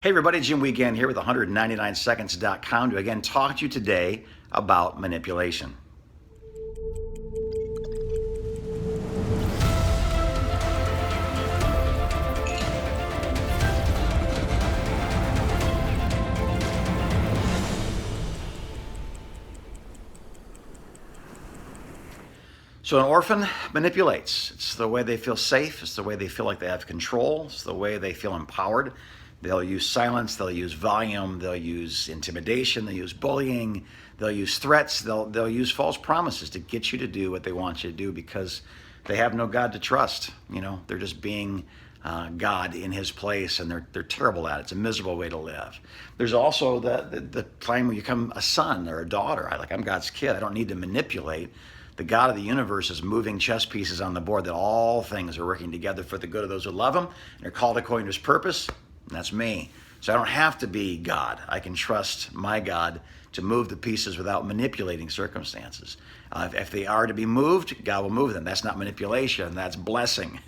Hey everybody, Jim Weekend here with 199seconds.com to again talk to you today about manipulation. So an orphan manipulates. It's the way they feel safe. It's the way they feel like they have control. It's the way they feel empowered. They'll use silence. They'll use volume. They'll use intimidation. They'll use bullying. They'll use threats. They'll use false promises to get you to do what they want you to do because they have no God to trust. You know, they're just being God in His place, and they're terrible at it. It's a miserable way to live. There's also the time when you become a son or a daughter. I'm God's kid. I don't need to manipulate. The God of the universe is moving chess pieces on the board that all things are working together for the good of those who love Him and are called according to His purpose. And that's me. So I don't have to be God. I can trust my God to move the pieces without manipulating circumstances. If they are to be moved, God will move them. That's not manipulation. That's blessing.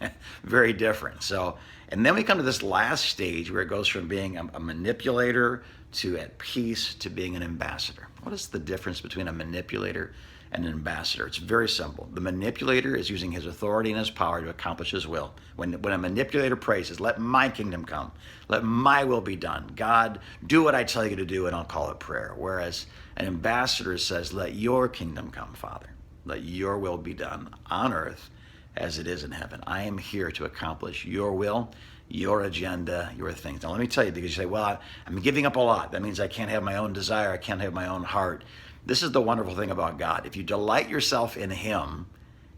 Very different. So, and then we come to this last stage where it goes from being a manipulator to at peace to being an ambassador. What is the difference between a manipulator and an ambassador? It's very simple. The manipulator is using his authority and his power to accomplish his will. When a manipulator prays, says, let my kingdom come, let my will be done. God, do what I tell you to do, and I'll call it prayer. Whereas an ambassador says, let your kingdom come, Father. Let your will be done on earth as it is in heaven. I am here to accomplish your will, your agenda, your things. Now let me tell you, because you say, well, I'm giving up a lot. That means I can't have my own desire. I can't have my own heart. This is the wonderful thing about God. If you delight yourself in Him,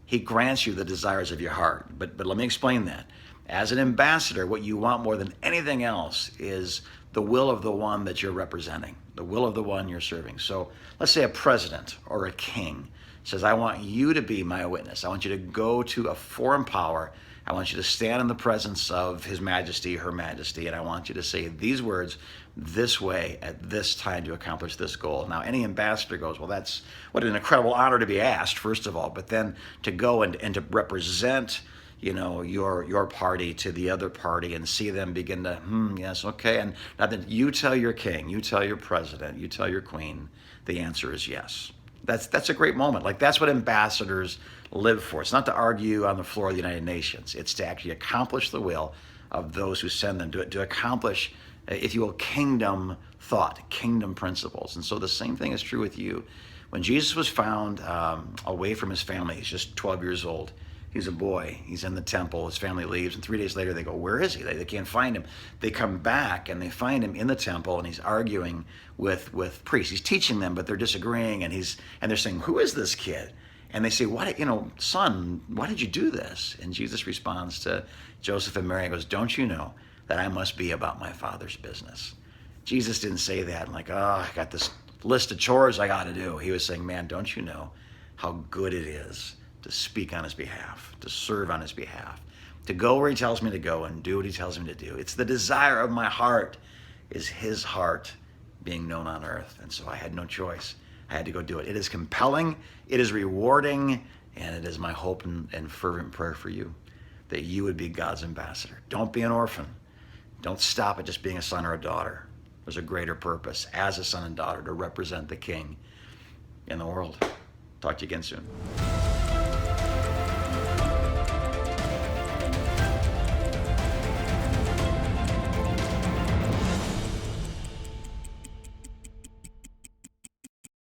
He grants you the desires of your heart. But let me explain that. As an ambassador, what you want more than anything else is the will of the one that you're representing, the will of the one you're serving. So let's say a president or a king says, I want you to be my witness. I want you to go to a foreign power. I want you to stand in the presence of His Majesty, Her Majesty, and I want you to say these words this way at this time to accomplish this goal. Now, any ambassador goes, well, that's what an incredible honor to be asked, first of all, but then to go and to represent, your party to the other party and see them begin to, yes, okay. And now then you tell your king, you tell your president, you tell your queen, the answer is yes. That's a great moment. That's what ambassadors live for. It's not to argue on the floor of the United Nations. It's to actually accomplish the will of those who send them, to accomplish, if you will, kingdom thought, kingdom principles. And so the same thing is true with you. When Jesus was found away from His family, He's just 12 years old. He's a boy. He's in the temple. His family leaves. And 3 days later, they go, where is He? They can't find Him. They come back, and they find Him in the temple, and He's arguing with priests. He's teaching them, but they're disagreeing, and they're saying, who is this kid? And they say, son, why did you do this? And Jesus responds to Joseph and Mary and goes, don't you know that I must be about my Father's business? Jesus didn't say that I got this list of chores I got to do. He was saying, man, don't you know how good it is to speak on His behalf, to serve on His behalf, to go where He tells me to go and do what He tells me to do. It's the desire of my heart, is His heart being known on earth. And so I had no choice. I had to go do it. It is compelling, it is rewarding, and it is my hope and fervent prayer for you that you would be God's ambassador. Don't be an orphan. Don't stop at just being a son or a daughter. There's a greater purpose as a son and daughter to represent the King in the world. Talk to you again soon.